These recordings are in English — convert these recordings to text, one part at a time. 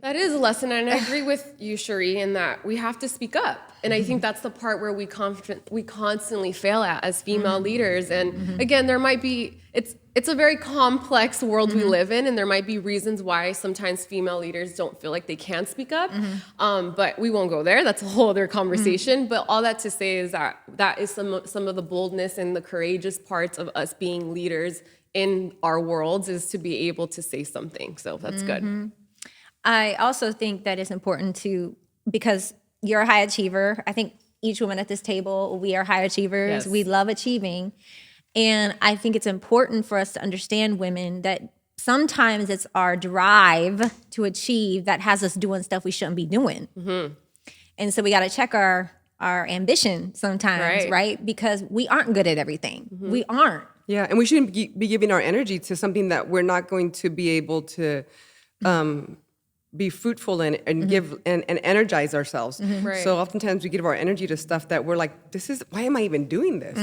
That is a lesson, and I agree with you, Shuree, in that we have to speak up. And I think that's the part where we constantly fail at as female leaders. And again, there might be, it's a very complex world we live in, and there might be reasons why sometimes female leaders don't feel like they can speak up. But we won't go there. That's a whole other conversation. But all that to say is that is some of the boldness and the courageous parts of us being leaders in our worlds, is to be able to say something. So that's good. I also think that it's important to, because you're a high achiever. I think each woman at this table, we are high achievers. Yes. We love achieving. And I think it's important for us to understand, women, that sometimes it's our drive to achieve that has us doing stuff we shouldn't be doing. And so we got to check our ambition sometimes, right? Because we aren't good at everything. We aren't. Yeah, and we shouldn't be giving our energy to something that we're not going to be able to be fruitful in and give and energize ourselves. Right. So oftentimes we give our energy to stuff that we're like, why am I even doing this?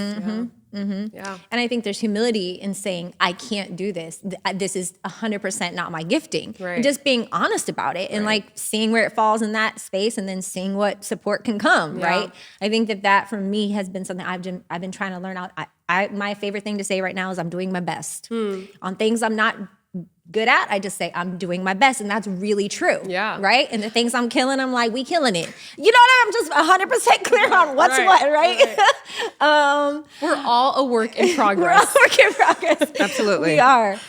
Yeah. And I think there's humility in saying, I can't do this. This is 100% not my gifting. Right. And just being honest about it and like seeing where it falls in that space, and then seeing what support can come, right? I think that for me has been something I've been trying to learn out. My favorite thing to say right now is I'm doing my best. On things I'm not good at, I just say I'm doing my best, and that's really true. Yeah. Right? And the things I'm killing, I'm like, we killing it. You know what? I'm just 100% clear on what's what, right? We're all a work in progress. We're all a work in progress. Absolutely. We are.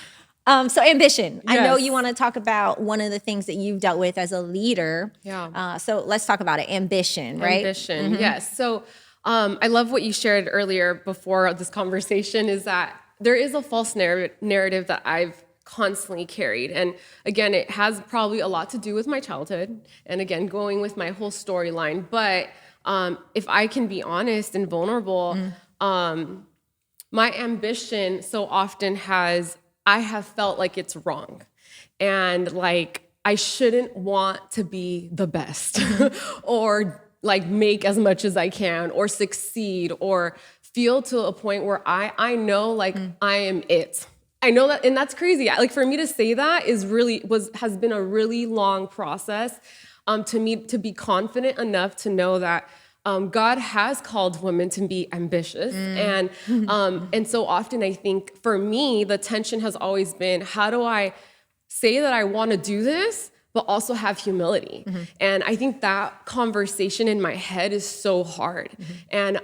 So ambition. I know Yes. you want to talk about one of the things that you've dealt with as a leader. Yeah. So let's talk about it. Ambition, right? Ambition, yes. So I love what you shared earlier before this conversation, is that there is a false narrative that I've constantly carried. And again, it has probably a lot to do with my childhood, and again, going with my whole storyline. But if I can be honest and vulnerable, my ambition so often I have felt like it's wrong. And like, I shouldn't want to be the best or like make as much as I can or succeed or feel to a point where I know like I am it. I know that, and that's crazy. Like, for me to say that has been a really long process to me, to be confident enough to know that God has called women to be ambitious. And so often I think for me, the tension has always been, how do I say that I want to do this, but also have humility? And I think that conversation in my head is so hard. And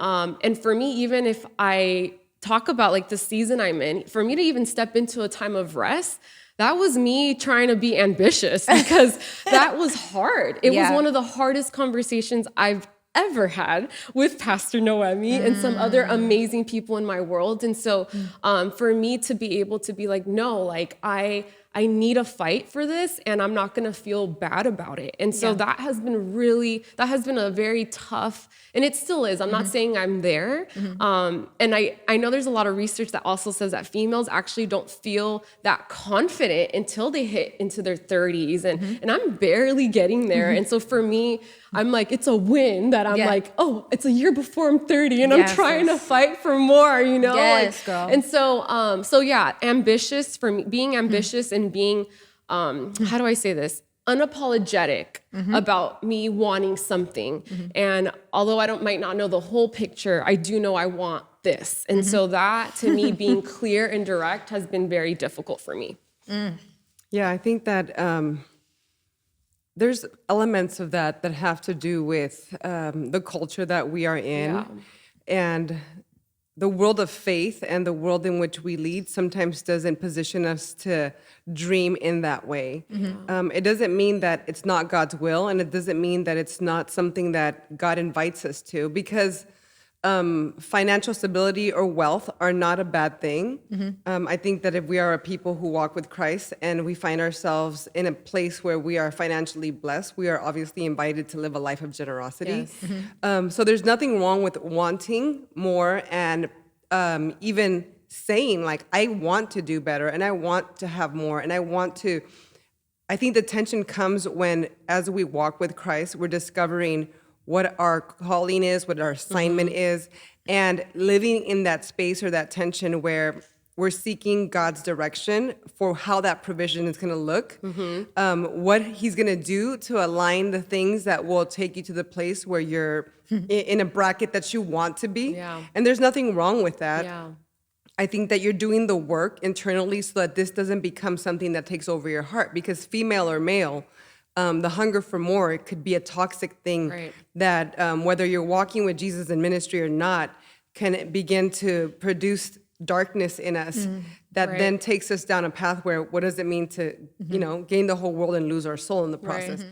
for me, even if I talk about like the season I'm in, for me to even step into a time of rest, that was me trying to be ambitious, because that was hard. It was one of the hardest conversations I've ever had with Pastor Noemi and some other amazing people in my world. And so for me to be able to be like, no, like I need a fight for this, and I'm not gonna feel bad about it. And so that has been a very tough, and it still is. I'm not saying I'm there. And I know there's a lot of research that also says that females actually don't feel that confident until they hit into their 30s. And I'm barely getting there. And so for me, I'm like, it's a win that I'm like, oh, it's a year before I'm 30 and I'm trying to fight for more, you know? Yes, girl. And so yeah, ambitious for me, being ambitious and being, how do I say this? Unapologetic about me wanting something. And although I might not know the whole picture, I do know I want this. And so that, to me, being clear and direct has been very difficult for me. Yeah, I think that there's elements of that have to do with the culture that we are in, and the world of faith and the world in which we lead sometimes doesn't position us to dream in that way. It doesn't mean that it's not God's will, and it doesn't mean that it's not something that God invites us to, because financial stability or wealth are not a bad thing. I think that if we are a people who walk with Christ and we find ourselves in a place where we are financially blessed, we are obviously invited to live a life of generosity. So there's nothing wrong with wanting more, and even saying like, I want to do better, and I want to have more, and I think the tension comes when, as we walk with Christ, we're discovering what our calling is, what our assignment is, and living in that space or that tension where we're seeking God's direction for how that provision is going to look, what He's going to do to align the things that will take you to the place where you're in a bracket that you want to be. Yeah. And there's nothing wrong with that. Yeah. I think that you're doing the work internally so that this doesn't become something that takes over your heart, because female or male, the hunger for more, it could be a toxic thing. Right. That whether you're walking with Jesus in ministry or not, can begin to produce darkness in us that Right. then takes us down a path where what does it mean to, gain the whole world and lose our soul in the process?